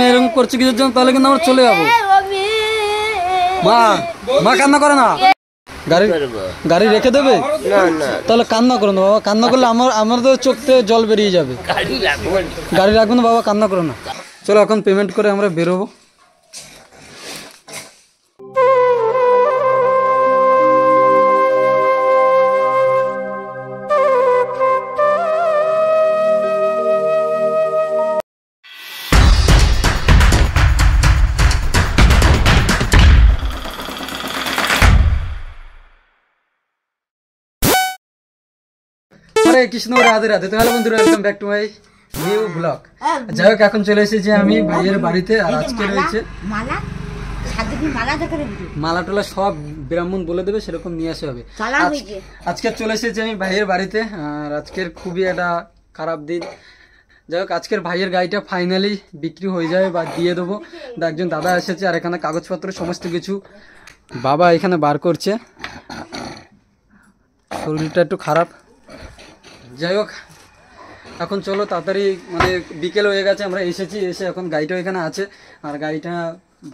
এরকম করছো কিছুর জন্য, তাহলে কিন্তু আমরা চলে যাবো। মা মা কান্না করে না, গাড়ি গাড়ি রেখে দেবে? তাহলে কান্না করো না বাবা, কান্না করলে আমার তো চোখ থেকে জল বেরিয়ে যাবে। গাড়ি রাখবো না বাবা, কান্না করো না। চলো এখন পেমেন্ট করে আমরা বেরোবো। হরে কৃষ্ণ, রাধে রাধে। তো হ্যালো বন্ধুরা, welcome back to my new blog. যাই হোক, এখন চলে এসেছি আমি ভাইয়ের বাড়িতে। আর আজকে রয়েছে মালা টোলা সব ব্রাহ্মণ বলে দেবে, সেরকম নিয়ে আসা হবে। আজকে চলে এসেছি আমি ভাইয়ের বাড়িতে। আর আজকের খুবই একটা খারাপ দিন। যাই হোক, আজকের ভাইয়ের গাড়িটা ফাইনালি বিক্রি হয়ে যাবে বা দিয়ে দেবো। একজন দাদা এসেছে, আর এখানে কাগজপত্র সমস্ত কিছু বাবা এখানে বার করছে। শরীরটা একটু খারাপ। যাই হোক, এখন চলো তাড়াতাড়ি, মানে বিকেল হয়ে গেছে, আমরা এসেছি, এসে এখন গাড়িটা এখানে আছে। আর গাড়িটা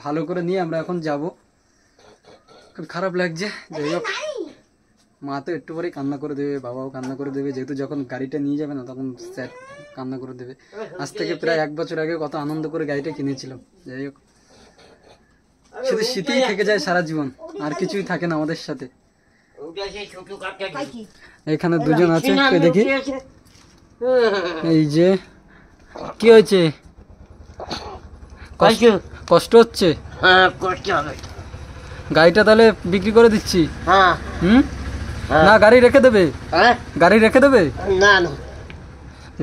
ভালো করে নিয়ে আমরা এখন যাব। খুব খারাপ লাগছে। যাই হোক, মা তো একটু পরেই কান্না করে দেবে, বাবাও কান্না করে দেবে, যেহেতু যখন গাড়িটা নিয়ে যাবে না তখন স্যার কান্না করে দেবে। আজ থেকে প্রায় 1 বছর আগে কত আনন্দ করে গাড়িটা কিনেছিলাম। যাই হোক, শুধু শীতেই থেকে যায় সারা জীবন, আর কিছুই থাকে না আমাদের সাথে। এখানে দুজন আছে, দেখি। এই যে কি হয়েছে, কষ্ট হচ্ছে? গাড়িটা তাহলে বিক্রি করে দিচ্ছি। না গাড়ি রেখে দেবে? গাড়ি রেখে দেবে?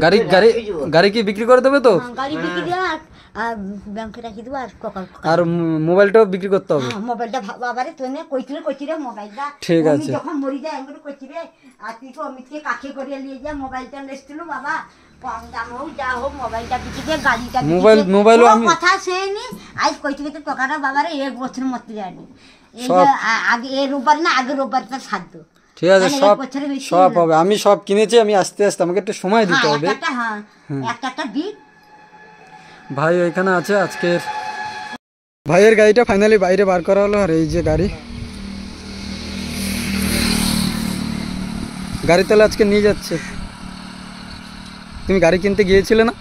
গাড়ি গাড়ি গাড়ি কি বিক্রি করে দেবে তো? আর মোবাইলটাও বিক্রি করতে হবে। ঠিক আছে। মোবাইলও আমি ঠিক আছে, সব হবে। আমি সব কিনেছি, আমি আস্তে আস্তে, আমাকে একটু সময় দিতে হবে। ভাই ওইখানে আছে। আজকের ভাইয়ের গাড়িটা ফাইনালি বাইরে বার করা হলো। আর এই যে গাড়ি তাহলে আজকে নিয়ে যাচ্ছে। তুমি গাড়ি কিনতে গিয়েছিলে না?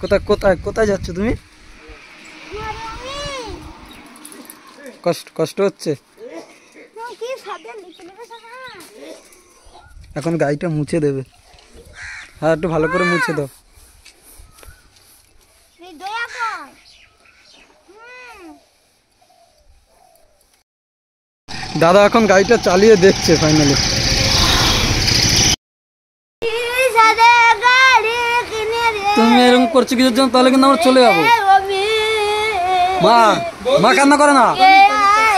কোথায় কোথায় কোথায় যাচ্ছ তুমি? কষ্ট হচ্ছে? এখন গাড়িটা মুছে দেবে। হ্যাঁ, একটু ভালো করে মুছে দাও। দাদা এখন গাড়িটা চালিয়ে দেখছে ফাইনালি। তুমি এরকম করছো কিছুর জন্য, তাহলে কিন্তু আমরা চলে যাবো। মা মা কান্না করে না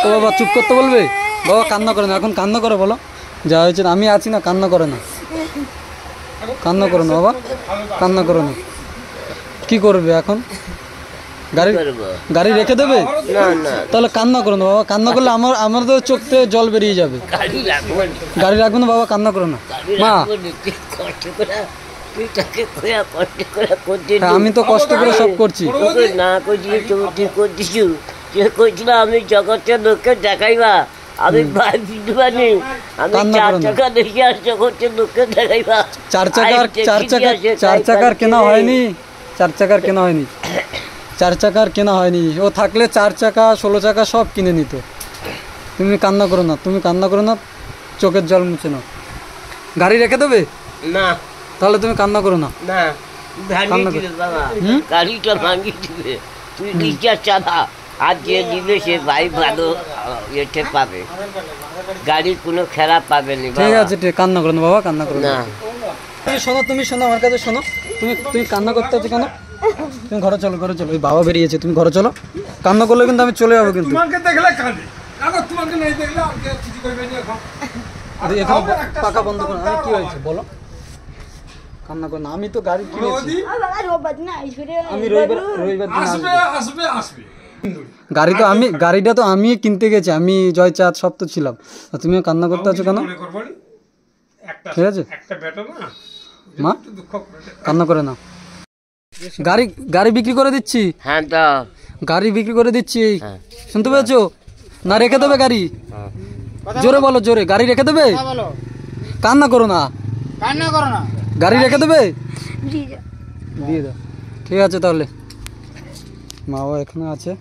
তো বাবা, চুপ করতে বলবে বাবা, কান্না করে না। এখন কান্না করে বলো, যা হয়েছে আমি আছি না, কান্না করে না, কান্না করো না বাবা, কান্না করো না। কি করবে এখন? গাড়ি রেখে দেবে? তাহলে কান্না করো না বাবা, কান্না করলে আমার তো চোখ থেকে জল বেরিয়ে যাবে। গাড়ি রাখবো না বাবা, কান্না করো না। মা আমি তো কষ্ট করে সব করছি। আমি জগতের লোককে দেখাইবা, আমি চার চাকার কেনা হয়নি, 4 চাকার কেনা হয়নি। ও থাকলে 4 চাকা 16 চাকা সব কিনে নিত। তুমি কান্না করো না, তুমি কান্না করো না, চোখের জল মুছে নাও। গাড়ি রেখে দেবে? না। তাহলে তুমি কান্না করো না। গাড়িটা ভাঙি দিবে, তুই রিচার্জ চালা। আর যে দিবে সে ভাই ভালো এতে পাবে, গাড়ির কোনো খারাপ পাবে না। ঠিক আছে, কান্না করো না বাবা, কান্না করো না। তুমি শোনো আমার কাছে শোনো। তুমি কান্না করতে হচ্ছে কেন? তুমি ঘরে চলো, ওই বাবা বেরিয়েছে, তুমি ঘরে চলো। কান্না করলে কিন্তু আমি চলে যাবো। কিন্তু পাকা বন্ধ করো। আমি কি হয়েছে বলো? কান্না করো না। আমি তো গাড়ি কিনেছি, আমি রবিবার দিন আসবে। গাড়িটা তো আমি কিনতে গেছি, আমি জয়চাঁদ সব তো ছিলাম। তুমিও কান্না করতে আছো কেন? ঠিক আছে, মা কান্না করে না, গাড়ি গাড়ি বিক্রি করে দিচ্ছি, হ্যাঁ দাও। গাড়ি বিক্রি করে দিচ্ছি, হ্যাঁ। শুনতে পেয়েছো? না রেখে দেবে গাড়ি? হ্যাঁ। জোরে বলো, জোরে। গাড়ি রেখে দেবে? কান্না করো না, গাড়ি রেখে দেবে? দিয়ে দাও। ঠিক আছে তাহলে, মা বাবা এখানে আছে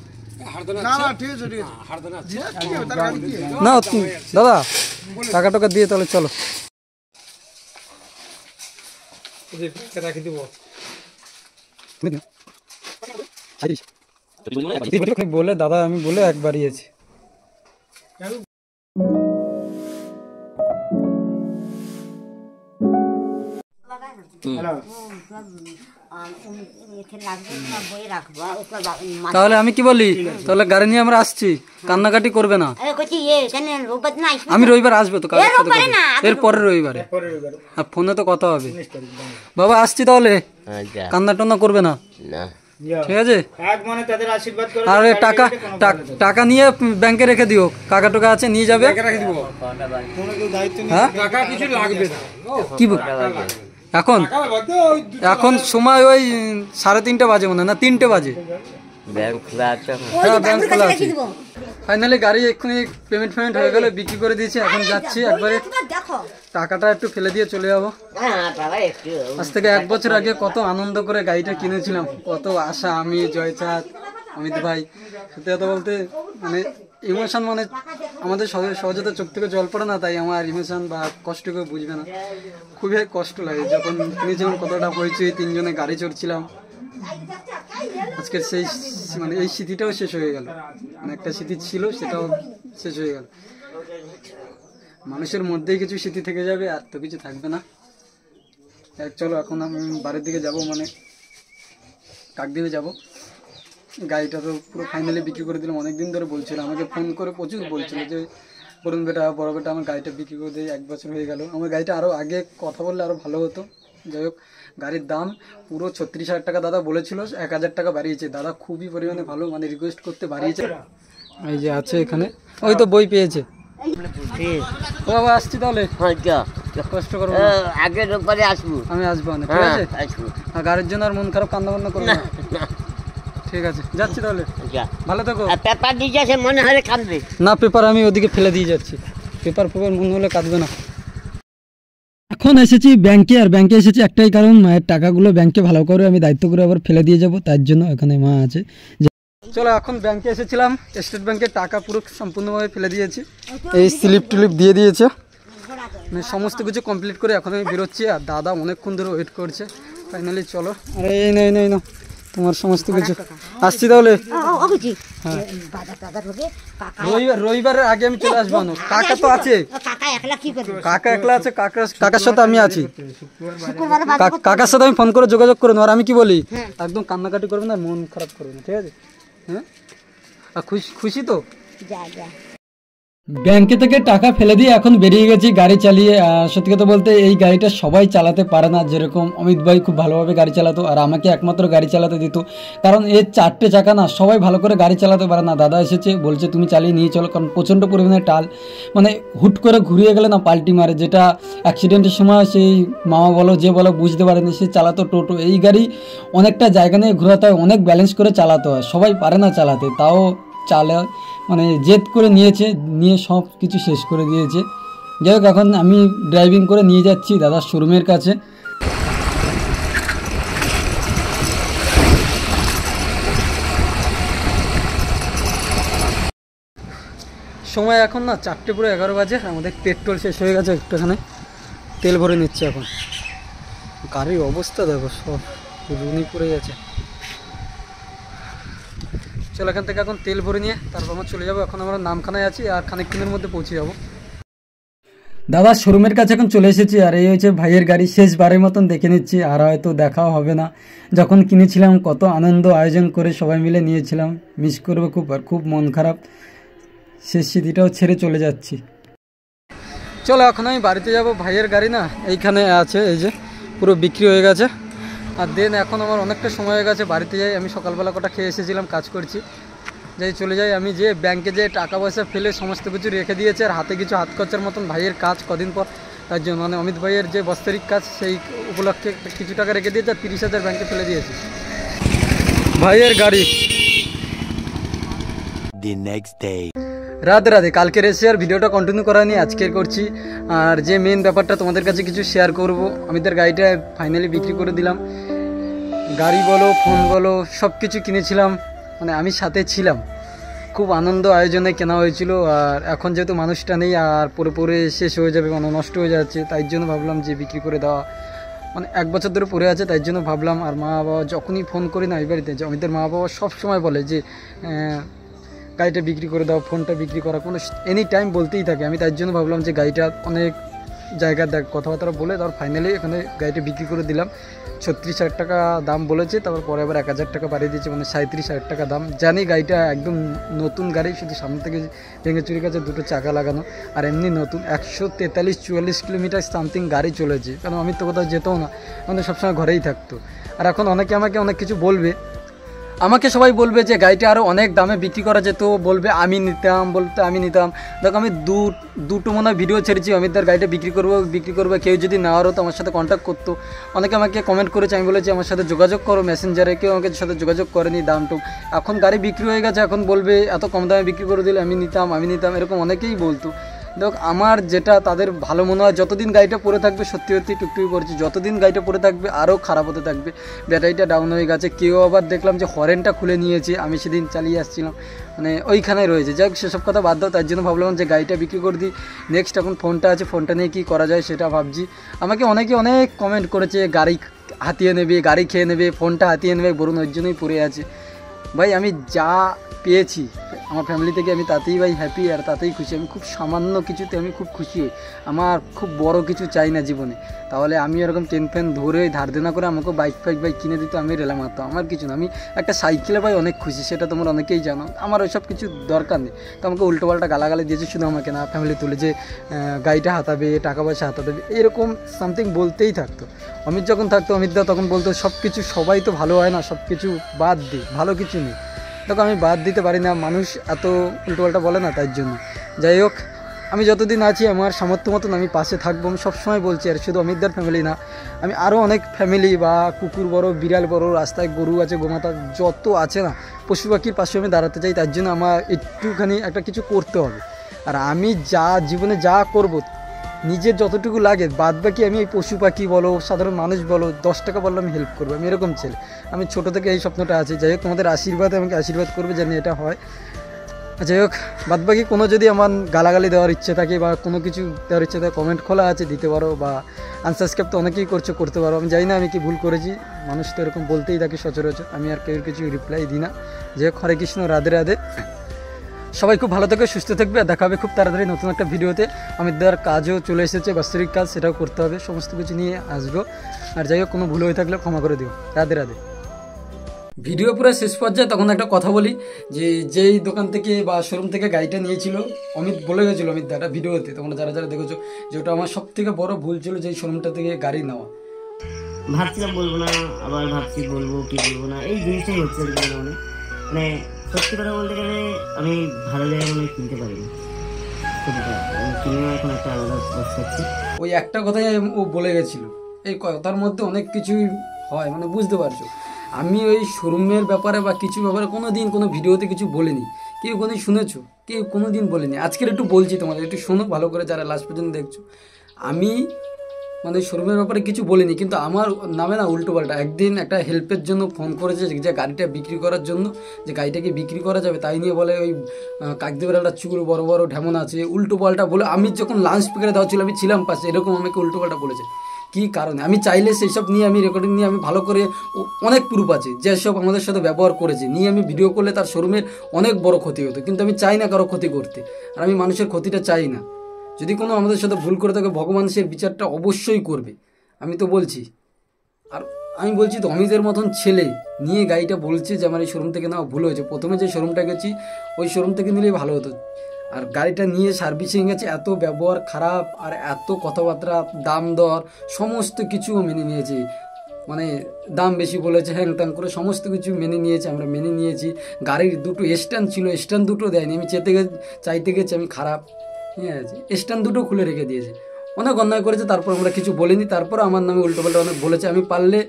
না। দাদা টাকা টাকা দিয়ে তাহলে চলো। বলে দাদা আমি বলে একবারই আছি। তাহলে আমি কি বলি, তাহলে গাড়ি নিয়ে আমরা আসছি, কান্নাকাটি করবে না। আমি রবিবার আসবো তো, এর পরের রবিবারে, আর ফোনে তো কথা হবে। বাবা আসছি তাহলে, কান্না টান্না করবে না, ঠিক আছে? আর টাকা টাকা নিয়ে ব্যাংকে রেখে দিও, কাকা টাকা আছে নিয়ে যাবে। হ্যাঁ কি এখন এখন সময় ওই 3:30 বাজে মনে হয়, না 3টে বাজে। ব্যাংক খোলা আছে? হ্যাঁ ব্যাংক খোলা আছে। ফাইনালি গাড়ি এক্ষুনি পেমেন্ট হয়ে গেল, বিক্রি করে দিয়েছি। এখন যাচ্ছি, একবারে টাকাটা একটু ফেলে দিয়ে চলে যাবো। আজ থেকে 1 বছর আগে কত আনন্দ করে গাড়িটা কিনেছিলাম, কত আশা, আমি, জয়চাঁদ, অমিত ভাই। সত্যি কথা বলতে মানে ইমোশন, মানে আমাদের সহজে তো চোখ থেকে জল পড়ে না, তাই আমার ইমোশন বা কষ্ট কেউ বুঝবে না। খুবই কষ্ট লাগে যখন কিনেছিলাম, কতটা হয়েছে, 3 জনে গাড়ি চড়ছিলাম। আজকের সেই মানে এই স্মৃতিটাও শেষ হয়ে গেল, মানে একটা স্মৃতি ছিল সেটাও শেষ হয়ে গেল। মানুষের মধ্যেই কিছু স্মৃতি থেকে যাবে, আর তো কিছু থাকবে না। চলো এখন আমি বাড়ির দিকে যাব, মানে কাকদ্বীপে যাব। গাড়িটা তো পুরো ফাইনালি বিক্রি করে দিলাম। অনেকদিন ধরে বলছিল, আমাকে ফোন করে প্রচুর বলছিল যে বরুণ বেটা, বড় বেটা আমার গাড়িটা বিক্রি করে দিয়ে 1 বছর হয়ে গেল। আমার গাড়িটা আরও আগে কথা বললে আরও ভালো হতো। যাই হোক, গাড়ির দাম পুরো 36,000 টাকা দাদা বলেছিল, 1,000 টাকা বাড়িয়েছে। দাদা খুবই পরিমাণে ভালো, মানে রিকোয়েস্ট করতে বাড়িয়েছে। এই যে আছে এখানে, ওই তো বই পেয়েছে। ও বাবা আসছি তাহলে, কষ্ট করবো না। আগের রোববারে আসবো আমি আসবো না, ঠিক আছে? আর গাড়ির জন্য আর মন খারাপ কান্না বান্না করবো না, ঠিক আছে? যাচ্ছি তাহলে, ভালো থাকো। পেপার দিয়ে যাচ্ছে, মনে হলে কাঁদবে না, পেপার আমি ওদিকে ফেলে দিয়ে যাচ্ছি। পেপার মনে হলে কাঁদবে না। এখন এসেছি ব্যাংকে, আর ব্যাংকে এসেছি একটাই কারণ, মায়ের টাকাগুলো ব্যাংকে ভালো করে আমি দায়িত্ব করে আবার ফেলে দিয়ে যাব, তার জন্য এখানে মা আছে। চলো এখন ব্যাংকে এসেছিলাম, স্টেট ব্যাংকের টাকা পুরো সম্পূর্ণভাবে ফেলে দিয়েছি। এই স্লিপ টিলিপ দিয়ে দিয়েছে, মানে সমস্ত কিছু কমপ্লিট করে এখন আমি বেরোচ্ছি। আর দাদা অনেকক্ষণ ধরে ওয়েট করছে। ফাইনালি চলো। আরে এই নেই তোমার সমস্ত কিছু। আসছি তাহলে, রবিবারের আগে আমি চলে আসবো। কাকা তো আছে, কাকা একলা আছে, কাকার সাথে আমি আছি। কাকার সাথে আমি ফোন করে যোগাযোগ করে নেব। আর আমি কি বলি, একদম কান্নাকাটি করবে না, মন খারাপ করবে না, ঠিক আছে? হ্যাঁ, আর খুশি তো? ব্যাংকে থেকে টাকা ফেলে দিয়ে এখন বেরিয়ে গেছি গাড়ি চালিয়ে। সত্যি কথা বলতে এই গাড়িটা সবাই চালাতে পারে না, যেরকম অমিত ভাই খুব ভালোভাবে গাড়ি চালাতো, আর আমাকে একমাত্র গাড়ি চালাতে দিত। কারণ এর 4টে চাকা না, সবাই ভালো করে গাড়ি চালাতে পারে না। দাদা এসেছে, বলছে তুমি চালিয়ে নিয়ে চলো, কারণ প্রচণ্ড পরিমাণে টাল, মানে হুট করে ঘুরিয়ে গেলে না পাল্টি মারে, যেটা অ্যাক্সিডেন্টের সময় সেই মামা বলো যে বলো বুঝতে পারেনি, সে চালাতো টোটো। এই গাড়ি অনেকটা জায়গা নিয়ে ঘোরাতে হয়, অনেক ব্যালেন্স করে চালাতে হয়, সবাই পারে না চালাতে, তাও চালা মানে জেদ করে নিয়ে সব কিছু শেষ করে দিয়েছে। যাই হোক, এখন আমি ড্রাইভিং করে নিয়ে যাচ্ছি দাদার শোরুমের কাছে। সময় এখন না 4:11 বাজে। আমাদের পেট্রোল শেষ হয়ে গেছে, একটুখানে তেল ভরে নিচ্ছে এখন। গাড়ির অবস্থা দেখো, সব রুনি পড়ে গেছে। চলো এখান থেকে এখন তেল ভরে নিয়ে তারপর আমরা চলে যাবো। এখন আমরা নামখানায় আছি, আর খানিকক্ষণের মধ্যে পৌঁছে যাবো। দাদার শোরুমের কাছে এখন চলে এসেছি, আর এই হচ্ছে ভাইয়ের গাড়ি। শেষবারের মতন দেখে নিচ্ছি, আর হয়তো দেখাও হবে না। যখন কিনেছিলাম কত আনন্দ আয়োজন করে সবাই মিলে নিয়েছিলাম, মিস করবো খুব, আর খুব মন খারাপ, শেষ স্মৃতিটাও ছেড়ে চলে যাচ্ছি। চলো এখন আমি বাড়িতে যাব। ভাইয়ের গাড়ি না এইখানে আছে, এই যে পুরো বিক্রি হয়ে গেছে। আর দেন এখন আমার অনেকটা সময় হয়ে গেছে, বাড়িতে যাই। আমি সকালবেলা কটা খেয়ে এসেছিলাম, কাজ করছি। যাই চলে যাই। আমি যে ব্যাংকে যে টাকা পয়সা ফেলে সমস্ত কিছু রেখে দিয়েছে, আর হাতে কিছু হাত খরচার মতন ভাইয়ের কাজ কদিন পর, তার জন্য মানে অমিত ভাইয়ের যে বাস্তরিক কাজ সেই উপলক্ষে কিছু টাকা রেখে দিয়েছে, আর 30,000 ব্যাংকে ফেলে দিয়েছে। ভাইয়ের গাড়ি রাধে রাধে। কালকের এসে আর ভিডিওটা কন্টিনিউ করা নিয়ে আজকের করছি। আর যে মেন ব্যাপারটা তোমাদের কাছে কিছু শেয়ার করব, আমাদের গাড়িটা ফাইনালি বিক্রি করে দিলাম। গাড়ি বলো, ফোন বলো, সব কিছু কিনেছিলাম, মানে আমি সাথে ছিলাম। খুব আনন্দ আয়োজনে কেনা হয়েছিল। আর এখন যেহেতু মানুষটা নেই আর পরে পরে শেষ হয়ে যাবে, মানে নষ্ট হয়ে যাচ্ছে, তাই জন্য ভাবলাম যে বিক্রি করে দেওয়া। মানে 1 বছর ধরে পড়ে আছে, তাই জন্য ভাবলাম। আর মা বাবা যখনই ফোন করি না এই বাড়িতে, যে অমিতের মা বাবা সব সময় বলে যে গাড়িটা বিক্রি করে দাও, ফোনটা বিক্রি করা, কোনো এনি টাইম বলতেই থাকে। আমি তাই জন্য ভাবলাম যে গাড়িটা অনেক জায়গায় কথাবার্তা বলে তারপর ফাইনালি এখানে গাড়িটা বিক্রি করে দিলাম। 36,000 টাকা দাম বলেছে, তারপর পরে আবার 1,000 টাকা বাড়িয়ে দিয়েছে, মানে 37,000 টাকা দাম। জানি গাড়িটা একদম নতুন গাড়ি, শুধু সামনে থেকে ভেঙে চুরি গেছে, 2টো চাকা লাগানো, আর এমনি নতুন। 143-44 কিলোমিটার সামথিং গাড়ি চলেছে, কারণ আমি তো কোথাও যেতেও না, মানে সবসময় ঘরেই থাকতো। আর এখন অনেকে আমাকে অনেক কিছু বলবে, আমাকে সবাই বলবে যে গাড়িটা আরও অনেক দামে বিক্রি করা যেত, বলবে আমি নিতাম, বলতে আমি নিতাম। দেখো আমি দুটো মনে হয় ভিডিও ছেড়েছি অমিতদার গাড়িটা বিক্রি করবো, কেউ যদি নেওয়ার হতো আমার সাথে কন্ট্যাক্ট করতো। অনেকে আমাকে কমেন্ট করেছে, আমি বলেছি আমার সাথে যোগাযোগ করো মেসেঞ্জারে, কেউ আমাকে সাথে যোগাযোগ করেনি দামটুক। এখন গাড়ি বিক্রি হয়ে গেছে, এখন বলবে এত কম দামে বিক্রি করে দিলে আমি নিতাম, এরকম অনেকেই বলতো। দেখ আমার যেটা তাদের ভালো মনে হয়, যতদিন গাড়িটা পড়ে থাকবে, সত্যি টুকটুকি করছি, যতদিন গাড়িটা পড়ে থাকবে আরও খারাপ হতে থাকবে, ব্যাটারিটা ডাউন হয়ে গেছে। কেউ আবার দেখলাম যে হরেনটা খুলে নিয়েছে, আমি সেদিন চালিয়ে আসছিলাম, মানে ওইখানে রয়েছে। যাই হোক সেসব কথা বাদ দাও, তার জন্য ভাবলাম যে গাড়িটা বিক্রি করে দিই। নেক্সট এখন ফোনটা আছে, ফোনটা নিয়ে কী করা যায় সেটা ভাবছি। আমাকে অনেকে অনেক কমেন্ট করেছে গাড়ি হাতিয়ে নেবে, গাড়ি খেয়ে নেবে, ফোনটা হাতিয়ে নেবে, বরুণ ওই জন্যই পড়ে আছে। ভাই আমি যা পেয়েছি আমার ফ্যামিলি থেকে, আমি তাতেই ভাই হ্যাপি, আর তাতেই খুশি। আমি খুব সামান্য কিছুতে আমি খুব খুশি হই, আমার খুব বড় কিছু চাই না জীবনে। তাহলে আমি এরকম টেন ধরে ধার দেনা করে আমাকে বাইক কিনে দিত, আমি রেলা মারতাম, আমার কিছু না। আমি একটা সাইকেলে ভাই অনেক খুশি, সেটা তোমরা অনেকেই জানো। আমার ওই সব কিছু দরকার নেই। তো আমাকে উল্টোপাল্টা গালাগালি দিয়েছে, শুধু আমাকে না, ফ্যামিলি তুলে যে গাড়িটা হাতাবে, টাকা পয়সা হাতাবে, এরকম সামথিং বলতেই থাকতো। অমিত যখন থাকতো, অমিতদা তখন বলতো সব কিছু সবাই তো ভালো হয় না, সব কিছু বাদ দিই, ভালো কিছু নেই। দেখো আমি বাদ দিতে পারি না, মানুষ এত উল্টোপাল্টা বলে না, তাই জন্য। যাই হোক আমি যতদিন আছি আমার সামর্থ্য মতন আমি পাশে থাকবো, আমি সবসময় বলছি। আর শুধু অমিতদার ফ্যামিলি না, আমি আরও অনেক ফ্যামিলি বা কুকুর বড়, বিড়াল বড়, রাস্তায় গরু আছে, গোমাতা যত আছে না, পশু পাখির পাশে আমি দাঁড়াতে চাই। তার জন্য আমার একটুখানি একটা কিছু করতে হবে। আর আমি জীবনে যা করব, নিজের যতটুকু লাগে, বাদ বাকি আমি এই পশু পাখি বলো, সাধারণ মানুষ বলো, 10 টাকা বললে আমি হেল্প করবো। আমি এরকম ছেলে, আমি ছোটো থেকে এই স্বপ্নটা আছে। যাই হোক তোমাদের আশীর্বাদে আমাকে আশীর্বাদ করবে যেন এটা হয়। যাই হোক বাদ বাকি কোনো যদি আমার গালাগালি দেওয়ার ইচ্ছে থাকে বা কোনো কিছু দেওয়ার ইচ্ছে থাকে, কমেন্ট খোলা আছে, দিতে পারো। বা আনসাবস্ক্রাইব তো অনেকেই করতে পারো। আমি জানি না আমি কি ভুল করেছি, মানুষ তো এরকম বলতেই থাকে সচরাচর, আমি আর কেউ কিছু রিপ্লাই দিই না। যাই হোক হরে কৃষ্ণ, রাধে রাধে। সবাই খুব ভালো থাকবে, সুস্থ থাকবে, আর দেখা হবে খুব তাড়াতাড়ি নতুন একটা ভিডিওতে। অমিতদার কাজও চলে এসেছে, বাস্তবিক কাজ, সেটাও করতে হবে, সমস্ত কিছু নিয়ে আসবো। আর যাই হোক কোনো ভুল হয়ে থাকলে ক্ষমা করে দিও, রাধে রাধে। ভিডিও পুরো শেষ পর্যায়ে তখন একটা কথা বলি, যে যেই দোকান থেকে বা শোরুম থেকে গাড়িটা নিয়েছিল, অমিত বলে গেছিলো, অমিত দাটা ভিডিওতে, তোমরা যারা যারা দেখেছো, যে ওটা আমার সব থেকে বড় ভুল ছিল, যে শোরুমটা থেকে গাড়ি নেওয়া। ভাবছিলাম বলবো না, আবার ভাবছি বলবো কি বলবো না, এই জিনিসটাই হচ্ছে মানে সত্যি কথা বলতে গেলে আমি ভালো জায়গা মনে কিনতে পারিনি, কিনেও এখন একটা আলাদা অবস্থা। ওই একটা কথাই ও বলে গেছিলো, এই কথার মধ্যে অনেক কিছুই হয়, মানে বুঝতে পারছো। আমি ওই শোরুমের ব্যাপারে বা কিছু ব্যাপারে কোনো দিন কোনো ভিডিওতে কিছু বলিনি, কেউ কোনো শুনেছো, কেউ কোনো দিন বলিনি। আজকের একটু বলছি তোমাদের, একটু শোনো ভালো করে যারা লাস্ট পর্যন্ত দেখছো। আমি মানে শোরুমের ব্যাপারে কিছু বলিনি, কিন্তু আমার নামে না উল্টোপাল্টা একদিন একটা হেল্পের জন্য ফোন করেছে, যে গাড়িটা বিক্রি করার জন্য, যে গাড়িটাকে বিক্রি করা যাবে, তাই নিয়ে বলে ওই কাকদেবের একটা চুল বড় বড় ঢেমন আছে, উল্টোপাল্টা বলে। আমি যখন লাউড স্পিকারে দেওয়া ছিল, আমি ছিলাম পাশে, এরকম আমাকে উল্টোপাল্টা বলেছে। কী কারণে আমি চাইলে সেই সব নিয়ে আমি রেকর্ডিং নিয়ে আমি ভালো করে, অনেক প্রুফ আছে যেসব আমাদের সাথে ব্যবহার করেছে, নিয়ে আমি ভিডিও করলে তার শোরুমের অনেক বড় ক্ষতি হতো। কিন্তু আমি চাই না কারো ক্ষতি করতে, আর আমি মানুষের ক্ষতিটা চাই না। যদি কোনো আমাদের সাথে ভুল করে থাকে, ভগবান সে বিচারটা অবশ্যই করবে, আমি তো বলছি। আর আমি বলছি তো, অমিতের মতন ছেলে নিয়ে গাড়িটা বলছে যে আমার এই শোরুম থেকে নেওয়া ভুল হয়েছে। প্রথমে যে শোরুমটা গেছি ওই শোরুম থেকে নিলেই ভালো হতো। আর গাড়িটা নিয়ে সার্ভিসিং গেছে, এত ব্যবহার খারাপ আর এত কথাবার্তা, দাম দর সমস্ত কিছু মেনে নিয়েছি। মানে দাম বেশি বলেছে, হ্যাং ত্যাং করে সমস্ত কিছু মেনে নিয়েছে, আমরা মেনে নিয়েছি। গাড়ির দুটো স্ট্যান্ড ছিল, স্ট্যান্ড দুটো দেয়নি, আমি চাইতে গেছি আমি খারাপ, ঠিক আছে, স্ট্যান্ড দুটো খুলে রেখে দিয়েছে। অনেক অন্যায় করেছে, তারপর আমরা কিছু বলিনি। তারপর আমার নামে উল্টোপাল্টা অনেক বলেছে, আমি পারলে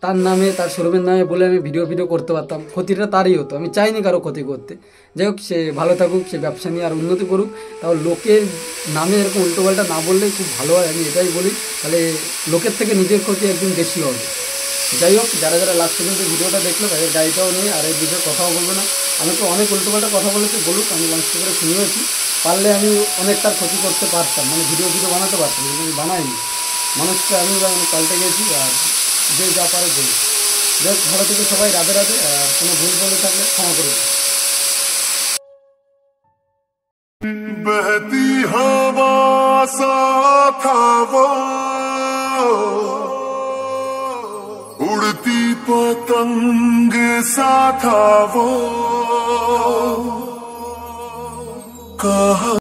তার নামে, তার শোরুমের নামে বলে আমি ভিডিও করতে পারতাম, ক্ষতিটা তারই হতো, আমি চাইনি কারো ক্ষতি করতে। যাই হোক, সে ভালো থাকুক, সে ব্যবসা নিয়ে আর উন্নতি করুক। তাও লোকের নামে এরকম উল্টোপাল্টা না বললেই খুব ভালো হয়, আমি এটাই বলি, তাহলে লোকের থেকে নিজের ক্ষতি একদিন বেশি হবে। যাই হোক, যারা যারা লাস্ট পর্যন্ত ভিডিওটা দেখলো তাদের গাড়িটাও নিয়ে আর এই বিষয়ে কথাও বলবো না। আমাকে অনেক উল্টোপাল্টা কথা বলেছে, বলুক, আমি লাস্ট করে শুনেওছি। পারলে আমি অনেক তার ক্ষতি করতে পারতাম, মানে ভিডিও বানাতে পারতাম, কিন্তু আমি বানাইনি। মানুষকে আমি পাল্টে গেছি, আর যে যা পারে বলি। যাই হোক, ভালো থেকে সবাই, রাধে রাধে। আর কোনো ভুল বলে থাকলে ক্ষমা করে দিন। बहती हवा सा था वो, उड़ती पतंग सा था वो, कहा